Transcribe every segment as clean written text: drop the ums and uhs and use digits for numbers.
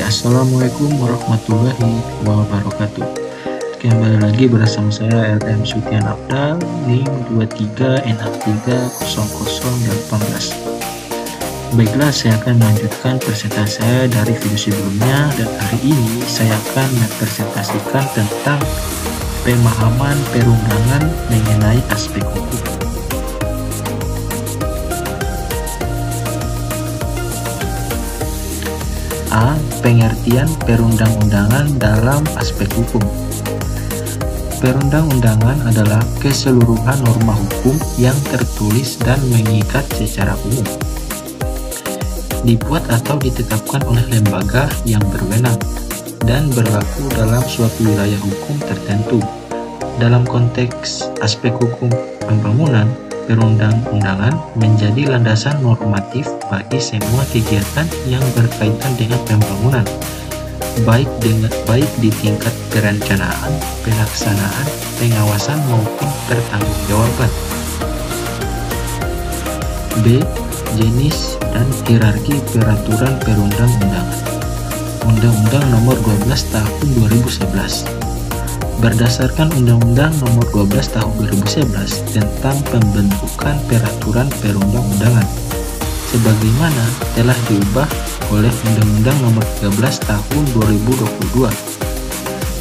Assalamualaikum warahmatullahi wabarakatuh. Kembali lagi bersama saya LTM Sutian Abdal, NIM 23N630018. Baiklah, saya akan melanjutkan presentasi saya dari video sebelumnya, dan hari ini saya akan mempresentasikan tentang pemahaman perundangan mengenai aspek hukum. A. Pengertian perundang-undangan dalam aspek hukum. Perundang-undangan adalah keseluruhan norma hukum yang tertulis dan mengikat secara umum, dibuat atau ditetapkan oleh lembaga yang berwenang, dan berlaku dalam suatu wilayah hukum tertentu. Dalam konteks aspek hukum pembangunan, perundang-undangan menjadi landasan normatif bagi semua kegiatan yang berkaitan dengan pembangunan, baik di tingkat perencanaan, pelaksanaan, pengawasan maupun pertanggungjawaban. B. Jenis dan hierarki peraturan perundang-undangan. Undang-Undang Nomor 12 Tahun 2011. Berdasarkan Undang-Undang Nomor 12 Tahun 2011 tentang pembentukan peraturan perundang-undangan, sebagaimana telah diubah oleh Undang-Undang Nomor 13 Tahun 2022,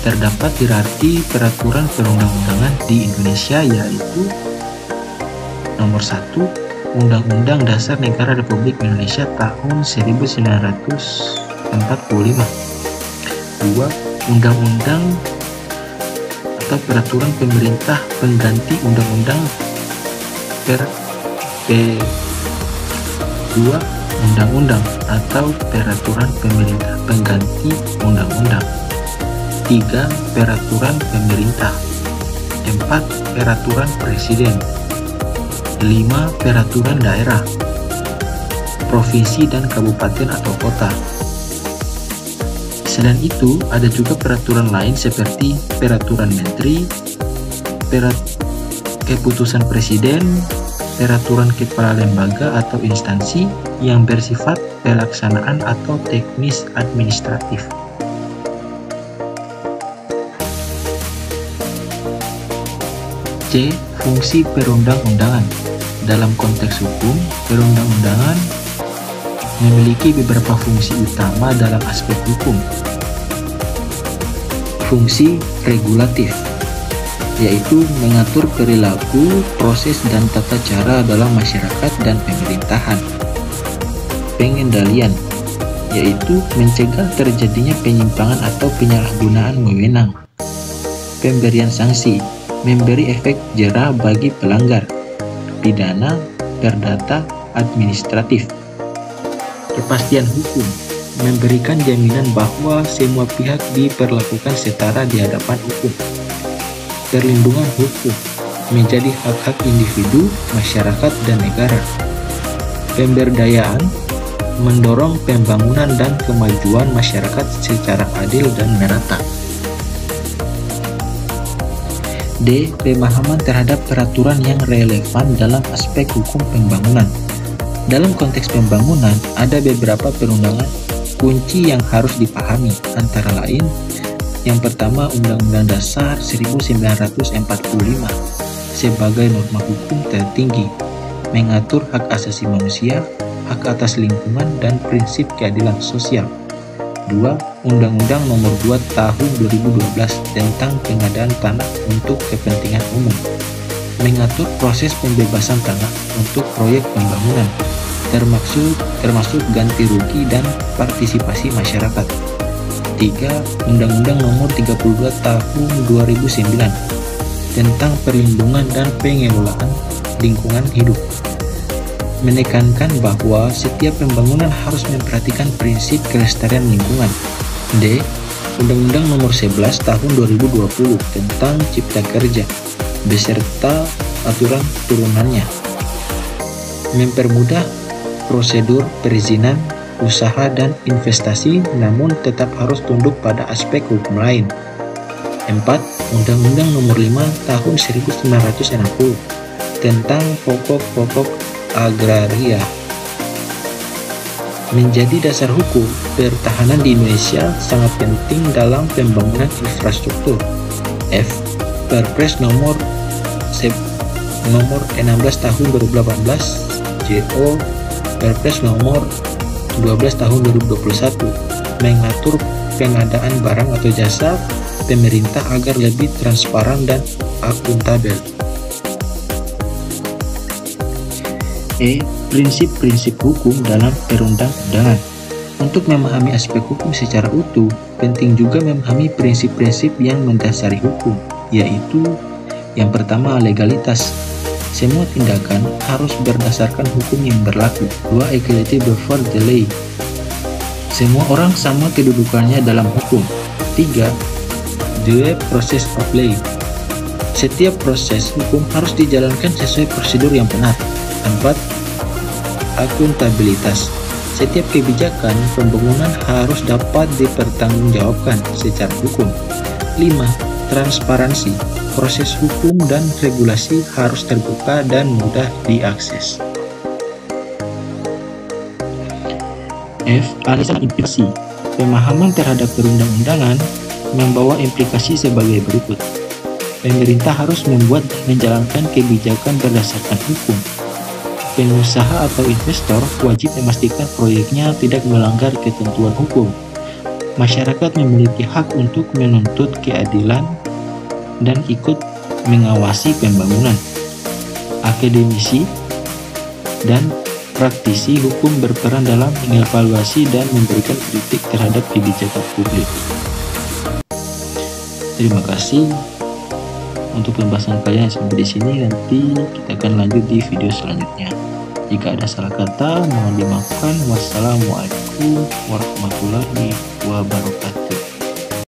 terdapat hierarki peraturan perundang-undangan di Indonesia, yaitu Nomor 1. Undang-Undang Dasar Negara Republik Indonesia tahun 1945. 2. Undang-Undang atau peraturan pemerintah pengganti undang-undang P2. Undang-undang atau peraturan pemerintah pengganti undang-undang. 3. Peraturan pemerintah. 4. Peraturan presiden. 5. Peraturan daerah, provinsi dan kabupaten atau kota. Selain itu, ada juga peraturan lain seperti peraturan menteri, keputusan presiden, peraturan kepala lembaga atau instansi yang bersifat pelaksanaan atau teknis administratif. C. Fungsi perundang-undangan. Dalam konteks hukum, perundang-undangan memiliki beberapa fungsi utama dalam aspek hukum. Fungsi regulatif, yaitu mengatur perilaku, proses, dan tata cara dalam masyarakat dan pemerintahan. Pengendalian, yaitu mencegah terjadinya penyimpangan atau penyalahgunaan wewenang. Pemberian sanksi, memberi efek jera bagi pelanggar, pidana, perdata, administratif. Kepastian hukum, memberikan jaminan bahwa semua pihak diperlakukan setara di hadapan hukum. Perlindungan hukum, menjadi hak-hak individu, masyarakat, dan negara. Pemberdayaan, mendorong pembangunan dan kemajuan masyarakat secara adil dan merata. D. Pemahaman terhadap peraturan yang relevan dalam aspek hukum pembangunan. Dalam konteks pembangunan, ada beberapa perundangan kunci yang harus dipahami, antara lain: yang pertama, Undang-Undang Dasar 1945 sebagai norma hukum tertinggi, mengatur hak asasi manusia, hak atas lingkungan, dan prinsip keadilan sosial. 2. Undang-Undang Nomor 2 Tahun 2012 tentang pengadaan tanah untuk kepentingan umum, mengatur proses pembebasan tanah untuk proyek pembangunan, termasuk ganti rugi dan partisipasi masyarakat. 3. Undang-Undang Nomor 32 Tahun 2009 tentang perlindungan dan pengelolaan lingkungan hidup, menekankan bahwa setiap pembangunan harus memperhatikan prinsip kelestarian lingkungan. D. Undang-Undang Nomor 11 Tahun 2020 tentang Cipta Kerja beserta aturan turunannya, mempermudah prosedur perizinan usaha dan investasi, namun tetap harus tunduk pada aspek hukum lain. 4. Undang-Undang Nomor 5 Tahun 1960 tentang pokok-pokok agraria, Menjadi dasar hukum, pertahanan di Indonesia sangat penting dalam pembangunan infrastruktur. F. Perpres nomor 16 tahun 2018. JO. Perpres nomor 12 tahun 2021 mengatur pengadaan barang atau jasa pemerintah agar lebih transparan dan akuntabel. E. Prinsip-prinsip hukum dalam perundang-undangan. Untuk memahami aspek hukum secara utuh, penting juga memahami prinsip-prinsip yang mendasari hukum, yaitu yang pertama, legalitas. Semua tindakan harus berdasarkan hukum yang berlaku. 2. Equality before the law. Semua orang sama kedudukannya dalam hukum. 3. The process of law. Setiap proses hukum harus dijalankan sesuai prosedur yang benar. 4. Akuntabilitas. Setiap kebijakan pembangunan harus dapat dipertanggungjawabkan secara hukum. 5. Transparansi. Proses hukum dan regulasi harus terbuka dan mudah diakses. F. Alasan implikasi. Pemahaman terhadap perundang-undangan membawa implikasi sebagai berikut. Pemerintah harus membuat dan menjalankan kebijakan berdasarkan hukum. Pengusaha atau investor wajib memastikan proyeknya tidak melanggar ketentuan hukum. Masyarakat memiliki hak untuk menuntut keadilan dan ikut mengawasi pembangunan. Akademisi dan praktisi hukum berperan dalam mengevaluasi dan memberikan kritik terhadap kebijakan publik. Terima kasih untuk pembahasan kalian sampai di sini. Nanti kita akan lanjut di video selanjutnya. Jika ada salah kata, mohon dimaafkan. Wassalamualaikum warahmatullahi wabarakatuh.